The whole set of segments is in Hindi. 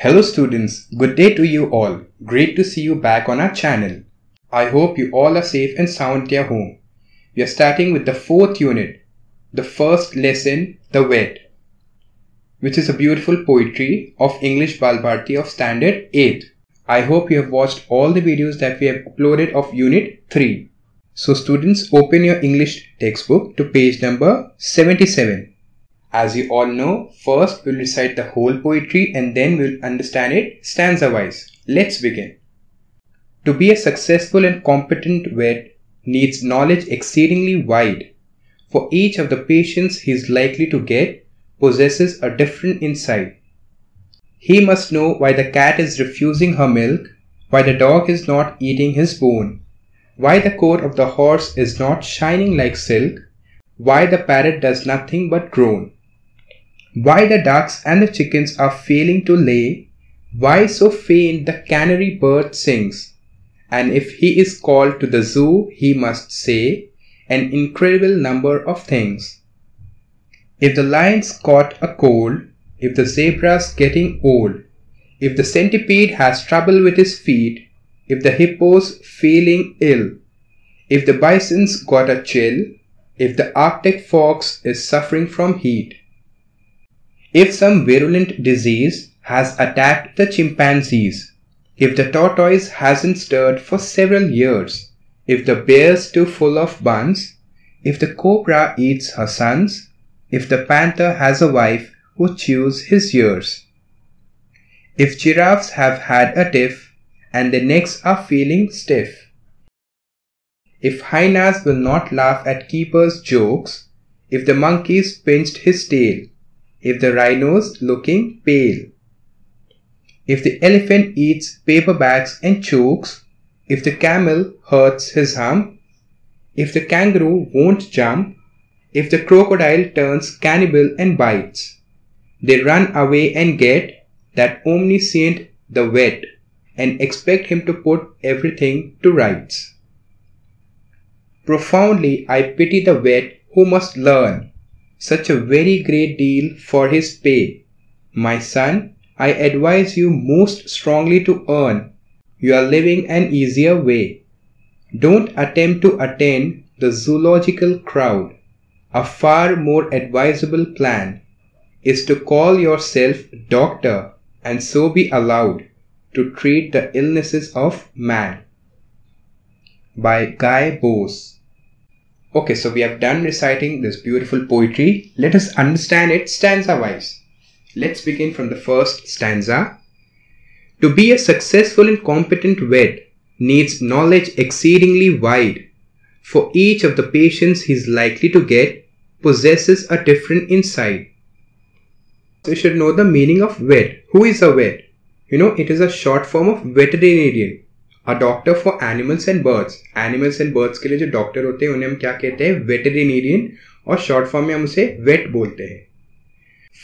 Hello students, good day to you all. Great to see you back on our channel. I hope you all are safe and sound at your home. We are starting with the 4th unit, the first lesson, The Wet, which is a beautiful poetry of English Bal Bharti of Standard 8. I hope you have watched all the videos that we have uploaded of unit 3. So students, open your English textbook to page number 77. As you all know, first we'll recite the whole poetry and then we'll understand it stanza-wise. Let's begin. To be a successful and competent vet needs knowledge exceedingly wide. For each of the patients he is likely to get possesses a different insight. He must know why the cat is refusing her milk, why the dog is not eating his bone, why the coat of the horse is not shining like silk, why the parrot does nothing but groan, why the ducks and the chickens are failing to lay, why so faint the canary bird sings, and if he is called to the zoo he must say an incredible number of things. If the lion's caught a cold, if the zebra's getting old, if the centipede has trouble with his feet, if the hippo's feeling ill, if the bison's got a chill, if the Arctic fox is suffering from heat, if some virulent disease has attacked the chimpanzees, if the tortoise hasn't stirred for several years, if the bear's too full of buns, if the cobra eats her sons, if the panther has a wife who chews his ears, if giraffes have had a tiff and their necks are feeling stiff, if hyenas will not laugh at keepers' jokes, if the monkey's pinched his tail, if the rhino's looking pale, if the elephant eats paper bags and chokes, if the camel hurts his hump, if the kangaroo won't jump, if the crocodile turns cannibal and bites, they run away and get that omniscient the vet and expect him to put everything to rights. Profoundly I pity the vet who must learn such a very great deal for his pay. My son, I advise you most strongly to earn your living an easier way. Don't attempt to attend the zoological crowd. A far more advisable plan is to call yourself doctor and so be allowed to treat the illnesses of man. By Guy Bose. Okay, so we have done reciting this beautiful poetry. Let us understand it stanza-wise. Let's begin from the first stanza. To be a successful and competent vet needs knowledge exceedingly wide. For each of the patients he is likely to get possesses a different insight. So you should know the meaning of vet. Who is a vet? It is a short form of veterinarian. A doctor for animals and birds. Animals and birds के लिए जो डॉक्टर होते हैं उन्हें हम क्या कहते हैं? वेटेरिनेरियन. और शॉर्ट फॉर्म में हम उसे वेट बोलते हैं.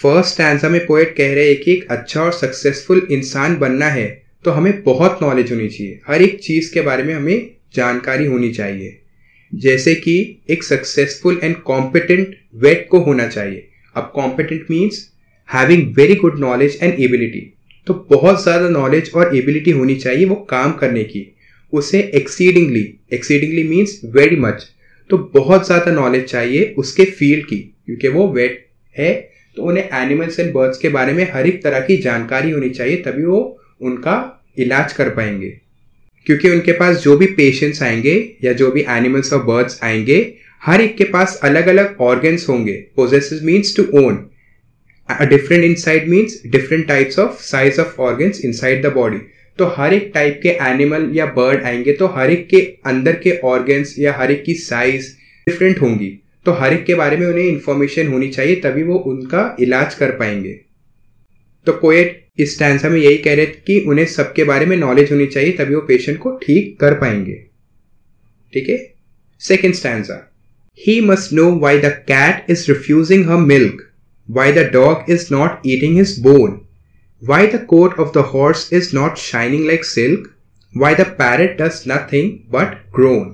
फर्स्ट स्टैंजा में पोएट कह रहे हैं कि एक अच्छा और सक्सेसफुल इंसान बनना है तो हमें बहुत नॉलेज होनी चाहिए. हर एक चीज के बारे में हमें जानकारी होनी चाहिए. जैसे कि एक सक्सेसफुल एंड कॉम्पिटेंट वेट को होना चाहिए. अब competent means having very good knowledge and ability. तो बहुत ज़्यादा नॉलेज और एबिलिटी होनी चाहिए वो काम करने की. उसे एक्सीडिंगली मीन्स वेरी मच. तो बहुत ज़्यादा नॉलेज चाहिए उसके फील्ड की, क्योंकि वो वेट है तो उन्हें एनिमल्स एंड बर्ड्स के बारे में हर एक तरह की जानकारी होनी चाहिए, तभी वो उनका इलाज कर पाएंगे. क्योंकि उनके पास जो भी पेशेंट्स आएंगे या जो भी एनिमल्स और बर्ड्स आएंगे हर एक के पास अलग अलग ऑर्गन्स होंगे. Possesses means to own. A different inside means different types of size of organs inside the body. तो हर एक टाइप के एनिमल या बर्ड आएंगे तो हर एक के अंदर के ऑर्गन्स या हर एक की साइज डिफरेंट होंगी. तो हर एक के बारे में उन्हें इंफॉर्मेशन होनी चाहिए तभी वो उनका इलाज कर पाएंगे. तो पोएट इस स्टैंजा में यही कह रहे थे कि उन्हें सबके बारे में नॉलेज होनी चाहिए तभी वो पेशेंट को ठीक कर पाएंगे. ठीक है. Second stanza. He must know why the cat is refusing her milk, why the dog is not eating his bone, why the coat of the horse is not shining like silk, why the parrot does nothing but groan.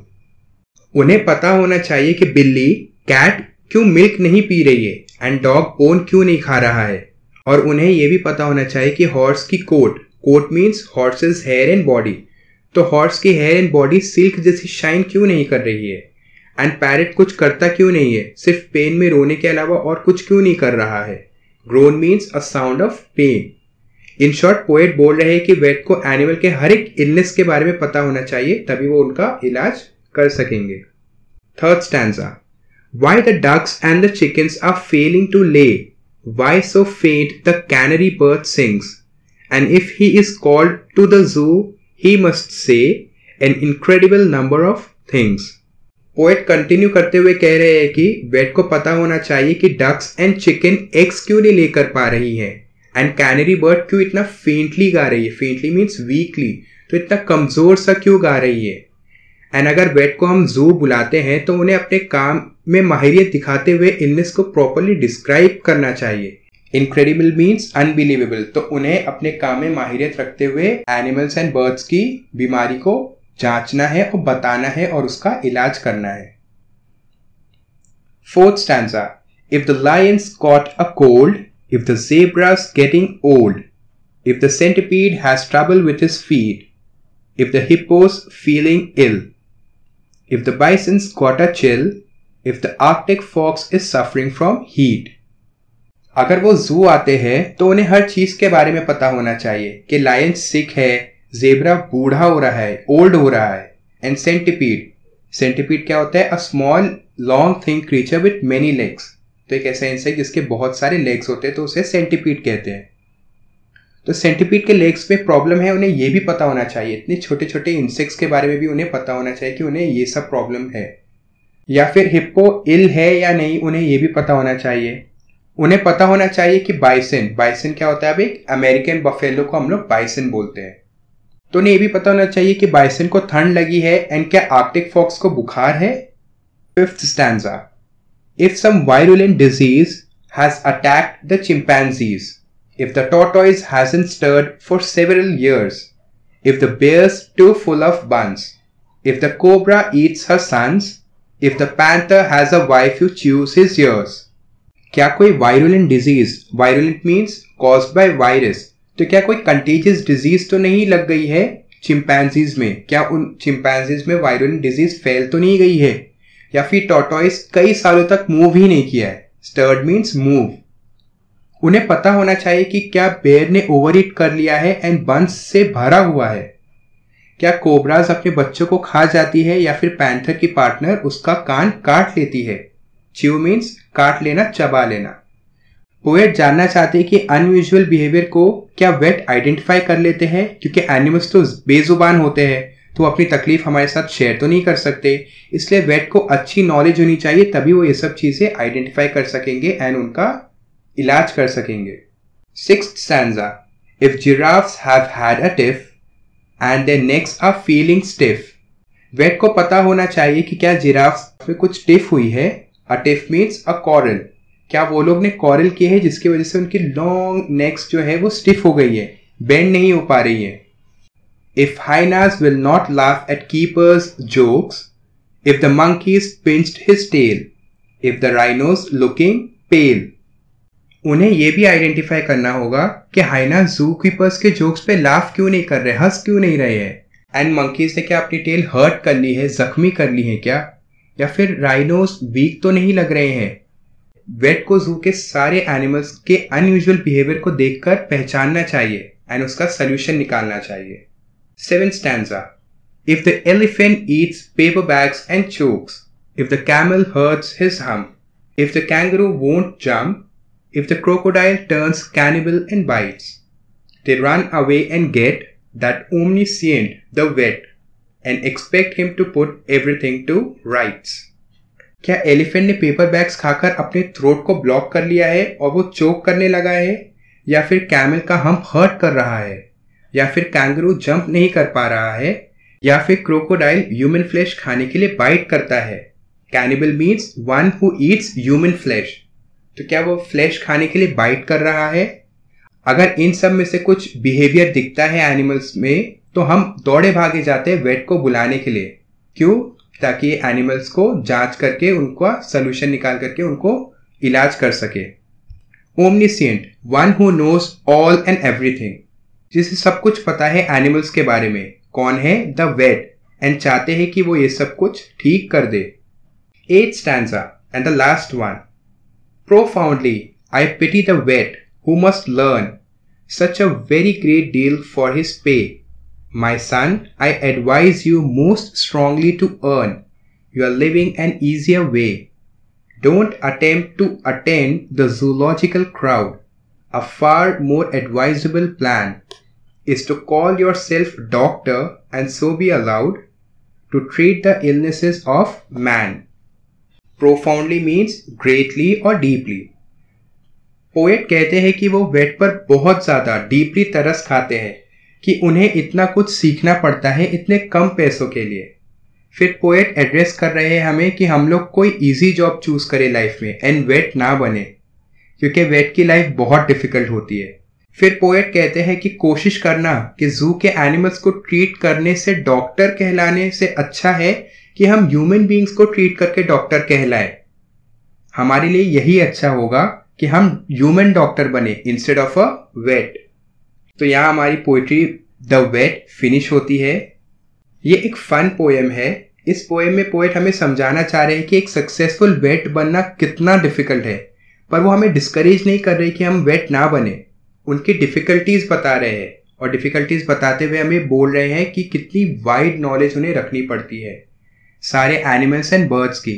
उन्हें पता होना चाहिए कि बिल्ली कैट क्यों मिल्क नहीं पी रही है एंड डॉग बोन क्यों नहीं खा रहा है, और उन्हें ये भी पता होना चाहिए कि हॉर्स की coat means horse's hair and body, तो हॉर्स की हेयर एंड बॉडी सिल्क जैसी शाइन क्यों नहीं कर रही है, एंड पैरेट कुछ करता क्यों नहीं है, सिर्फ पेन में रोने के अलावा और कुछ क्यों नहीं कर रहा है। Groan means a sound of pain. In short poet बोल रहे हैं कि वेट को एनिमल के हर एक इलनेस के बारे में पता होना चाहिए, तभी वो उनका इलाज कर सकेंगे। Third stanza, Why the ducks and the chickens are failing to lay? Why so faint the canary bird sings? And if he is called to the zoo, he must say an incredible number of things. Poet continue करते हुए कह रहे हैं कि वेट को पता होना चाहिए कि डक्स एंड चिकन एग्स क्यों नहीं लेकर पा रही है, एंड कैनरी बर्ड क्यों इतना फेंटली गा रही है, फेंटली मीन्स वीकली, तो इतना कमजोर सा क्यों गा रही है। एंड अगर वेट को हम जू बुलाते हैं तो उन्हें अपने काम में माहिरियत दिखाते हुए इलनेस को प्रॉपर्ली डिस्क्राइब करना चाहिए। इनक्रेडिबल मीन्स अनबिलीवेबल, तो उन्हें अपने काम में माहिरियत रखते हुए एनिमल्स एंड बर्ड्स की बीमारी को जांचना है और बताना है और उसका इलाज करना है। Fourth stanza, if the lions caught a cold, if the zebra's getting old, if the centipede has trouble with his feet, if the hippo's feeling ill, if the bison's got a chill, if the arctic fox is suffering from heat. अगर वो जू आते हैं तो उन्हें हर चीज के बारे में पता होना चाहिए कि लायन सिक है, जेब्रा बूढ़ा हो रहा है, ओल्ड हो रहा है, एंड सेंटिपीड क्या होता है, a small long thing creature with many legs, तो एक ऐसा इंसेक्ट जिसके बहुत सारे लेग्स होते हैं तो उसे सेंटिपीड कहते हैं। तो सेंटिपीड के लेग्स में प्रॉब्लम है, उन्हें यह भी पता होना चाहिए, इतने छोटे छोटे इंसेक्ट्स के बारे में भी उन्हें पता होना चाहिए कि उन्हें ये सब प्रॉब्लम है। या फिर हिप्पो इल है या नहीं, उन्हें यह भी पता होना चाहिए। उन्हें पता होना चाहिए कि बाइसन क्या होता है, अब एक अमेरिकन बफेलो को हम लोग बाइसन बोलते हैं, तो उन्हें यह भी पता होना चाहिए कि बाइसन को ठंड लगी है एंड क्या आर्कटिक फॉक्स को बुखार है। Fifth stanza, if some virulent disease has attacked the chimpanzees, if the tortoise hasn't stirred for several years, if the bear's too full of buns, if the cobra eats her sons, if the panther has a wife who chews his ears. क्या कोई virulent disease, virulent means caused by virus, तो क्या कोई कंटेजियस डिजीज तो नहीं लग गई है चिंपैंजीज में, क्या उन चिंपैंजीज में वायरुलेंट डिजीज फैल तो नहीं गई है, या फिर टॉर्टॉइस कई सालों तक मूव ही नहीं किया है, स्टर्ड मीन्स मूव। उन्हें पता होना चाहिए कि क्या बेयर ने ओवर ईट कर लिया है एंड बंस से भरा हुआ है, क्या कोबराज अपने बच्चों को खा जाती है, या फिर पैंथर की पार्टनर उसका कान काट लेती है। च्यू मीन्स काट लेना, चबा लेना। पोएट जानना चाहते हैं कि अनयूजुअल बिहेवियर को क्या वेट आइडेंटिफाई कर लेते हैं, क्योंकि एनिमल्स तो बेजुबान होते हैं तो अपनी तकलीफ हमारे साथ शेयर तो नहीं कर सकते, इसलिए वेट को अच्छी नॉलेज होनी चाहिए, तभी वो ये सब चीजें आइडेंटिफाई कर सकेंगे एंड उनका इलाज कर सकेंगे। Sixth stanza, if giraffes have had a tiff and their necks are feeling stiff, vet को पता होना चाहिए कि क्या जिराफ्स में कुछ टिफ हुई है। अ टिफ मीन्स अ कॉरल, क्या वो लोग ने कॉरल किए हैं जिसकी वजह से उनकी लॉन्ग नेक्स जो है वो स्टिफ हो गई है, बेंड नहीं हो पा रही है। If hyenas will not laugh at keepers jokes, if the monkeys pinched his tail, if the rhinos looking pale. उन्हें यह भी आइडेंटिफाई करना होगा कि हाइना जू कीपर्स के जोक्स पे लाफ क्यों नहीं कर रहे, हंस क्यों नहीं रहे हैं, एंड मंकीज ने क्या अपनी टेल हर्ट कर ली है, जख्मी कर ली है क्या, या फिर राइनोस वीक तो नहीं लग रहे हैं। वेट को जू के सारे एनिमल्स के अनयूजुअल बिहेवियर को देखकर पहचानना चाहिए एंड उसका सोल्यूशन निकालना चाहिए। Seventh stanza, if the elephant eats paper bags and chokes, if the camel hurts his hump, if the kangaroo won't jump, if the crocodile turns cannibal and bites, they run away and get that omniscient the vet and expect him to put everything to rights. क्या एलिफेंट ने पेपर बैग्स खाकर अपने थ्रोट को ब्लॉक कर लिया है और वो चोक करने लगा है, या फिर कैमल का हम्प हर्ट कर रहा है, या फिर कैंगरू जंप नहीं कर पा रहा है, या फिर क्रोकोडाइल ह्यूमन फ्लैश खाने के लिए बाइट करता है। Cannibal means one who Yeats human flesh, तो क्या वो फ्लैश खाने के लिए बाइट कर रहा है। अगर इन सब में से कुछ बिहेवियर दिखता है एनिमल्स में तो हम दौड़े भागे जाते हैं वेट को बुलाने के लिए। क्यों? ताकि एनिमल्स को जांच करके उनका सलूशन निकाल करके उनको इलाज कर सके। Omniscient, one who knows all and everything. जिसे सब कुछ पता है एनिमल्स के बारे में. कौन है? द वेट, एंड चाहते हैं कि वो ये सब कुछ ठीक कर दे. 8th stanza and the last one. Profoundly, I pity the vet who must learn such a very great deal for his pay. My son, I advise you most strongly to earn your living an easier way. Don't attempt to attend the zoological crowd. A far more advisable plan is to call yourself doctor and so be allowed to treat the illnesses of man. Profoundly means greatly or deeply. Poet कहते हैं कि वो वेट पर बहुत ज़्यादा डीपली तरस खाते हैं कि उन्हें इतना कुछ सीखना पड़ता है इतने कम पैसों के लिए. फिर पोएट एड्रेस कर रहे हैं हमें कि हम लोग कोई इजी जॉब चूज करें लाइफ में एंड वेट ना बने, क्योंकि वेट की लाइफ बहुत डिफिकल्ट होती है. फिर पोएट कहते हैं कि कोशिश करना कि जू के एनिमल्स को ट्रीट करने से डॉक्टर कहलाने से अच्छा है कि हम ह्यूमन बीइंग्स को ट्रीट करके डॉक्टर कहलाए. हमारे लिए यही अच्छा होगा कि हम ह्यूमन डॉक्टर बने इंस्टेड ऑफ अ वेट. तो यहाँ हमारी पोइट्री द वेट फिनिश होती है. ये एक फन पोएम है. इस पोएम में पोएट हमें समझाना चाह रहे हैं कि एक सक्सेसफुल वेट बनना कितना डिफिकल्ट है, पर वो हमें डिस्करेज नहीं कर रहे कि हम वेट ना बने. उनकी डिफिकल्टीज बता रहे हैं और डिफिकल्टीज बताते हुए हमें बोल रहे हैं कि कितनी वाइड नॉलेज उन्हें रखनी पड़ती है सारे एनिमल्स एंड बर्ड्स की.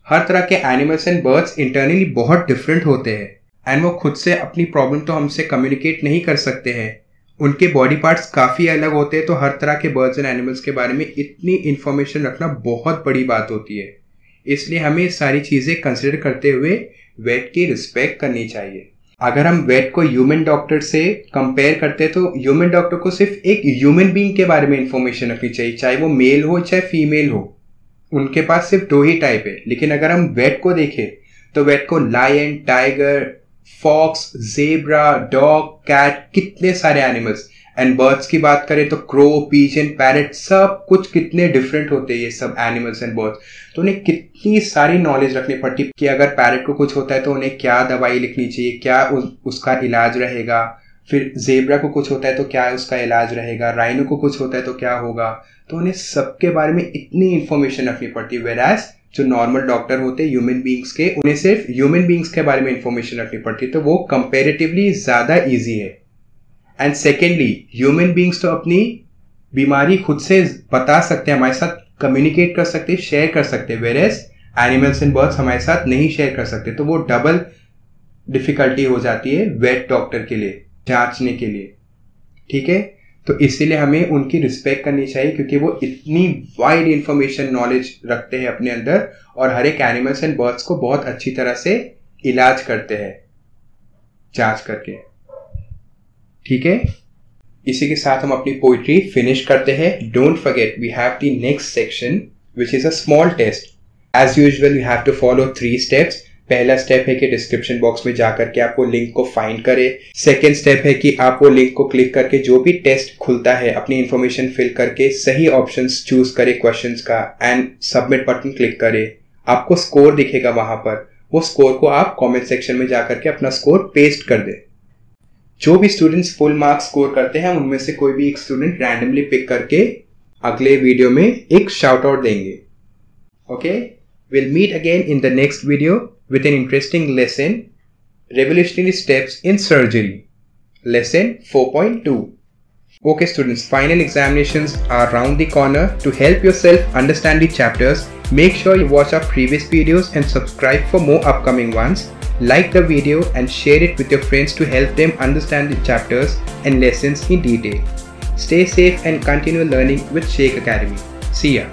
हर तरह के एनिमल्स एंड बर्ड्स इंटरनली बहुत डिफरेंट होते हैं एंड वो खुद से अपनी प्रॉब्लम तो हमसे कम्युनिकेट नहीं कर सकते हैं. उनके बॉडी पार्ट्स काफ़ी अलग होते हैं, तो हर तरह के बर्ड्स एंड एनिमल्स के बारे में इतनी इन्फॉर्मेशन रखना बहुत बड़ी बात होती है. इसलिए हमें सारी चीज़ें कंसिडर करते हुए वेट की रिस्पेक्ट करनी चाहिए. अगर हम वेट को ह्यूमन डॉक्टर से कंपेयर करते हैं तो ह्यूमन डॉक्टर को सिर्फ एक ह्यूमन बीइंग के बारे में इंफॉर्मेशन रखनी चाहिए, चाहे वो मेल हो चाहे फीमेल हो. उनके पास सिर्फ 2 ही टाइप है. लेकिन अगर हम वेट को देखें तो वेट को lion, tiger, fox, zebra, dog, cat, कितने सारे एनिमल्स. एंड बर्ड्स की बात करें तो क्रो, पीजन, पैरट, सब कुछ कितने डिफरेंट होते हैं ये सब एनिमल्स एंड बर्ड्स. तो उन्हें कितनी सारी नॉलेज रखनी पड़ती है कि अगर पैरट को कुछ होता है तो उन्हें क्या दवाई लिखनी चाहिए, क्या उसका इलाज रहेगा. फिर जेब्रा को कुछ होता है तो क्या उसका इलाज रहेगा, राइनो को कुछ होता है तो क्या होगा. तो उन्हें सबके बारे में इतनी इन्फॉर्मेशन रखनी पड़ती है. वेराज जो नॉर्मल डॉक्टर होते हैं ह्यूमन बीइंग्स के, उन्हें सिर्फ ह्यूमन बीइंग्स के बारे में इंफॉर्मेशन रखनी पड़ती है, तो वो कंपैरेटिवली ज़्यादा ईजी है. एंड सेकेंडली, ह्यूमन बीइंग्स तो अपनी बीमारी खुद से बता सकते हैं, हमारे साथ कम्युनिकेट कर सकते हैं, शेयर कर सकते हैं. वेरेज एनिमल्स एंड बर्ड्स हमारे साथ नहीं शेयर कर सकते, तो वो डबल डिफिकल्टी हो जाती है वेट डॉक्टर के लिए जांचने के लिए. ठीक है, तो इसीलिए हमें उनकी रिस्पेक्ट करनी चाहिए क्योंकि वो इतनी वाइड इंफॉर्मेशन नॉलेज रखते हैं अपने अंदर और हर एक एनिमल्स एंड बर्ड्स को बहुत अच्छी तरह से इलाज करते हैं जांच करके. ठीक है, इसी के साथ हम अपनी पोइट्री फिनिश करते हैं. Don't forget we have the next section which is a small test. As usual you have to follow 3 steps. पहला स्टेप है कि डिस्क्रिप्शन बॉक्स में जाकर के आप वो लिंक को फाइंड करें. सेकेंड स्टेप है कि आप वो लिंक को क्लिक करके जो भी टेस्ट खुलता है अपनी इन्फॉर्मेशन फिल करके सही ऑप्शंस चूज करें क्वेश्चंस का एंड सबमिट बटन क्लिक करें. आपको स्कोर दिखेगा वहां पर, वो स्कोर को आप कमेंट सेक्शन में जाकर के अपना स्कोर पेस्ट कर दें. जो भी स्टूडेंट्स फुल मार्क्स स्कोर करते हैं उनमें से कोई भी एक स्टूडेंट रैंडमली पिक करके अगले वीडियो में एक शाउट आउट देंगे. Okay, we'll meet again in the next video with an interesting lesson, Revolutionary Steps in Surgery, lesson 4.2. Okay students, final examinations are around the corner. To help yourself understand the chapters, make sure you watch our previous videos and subscribe for more upcoming ones. Like the video and share it with your friends to help them understand the chapters and lessons in detail. Stay safe and continue learning with Sheikh Academy. See ya.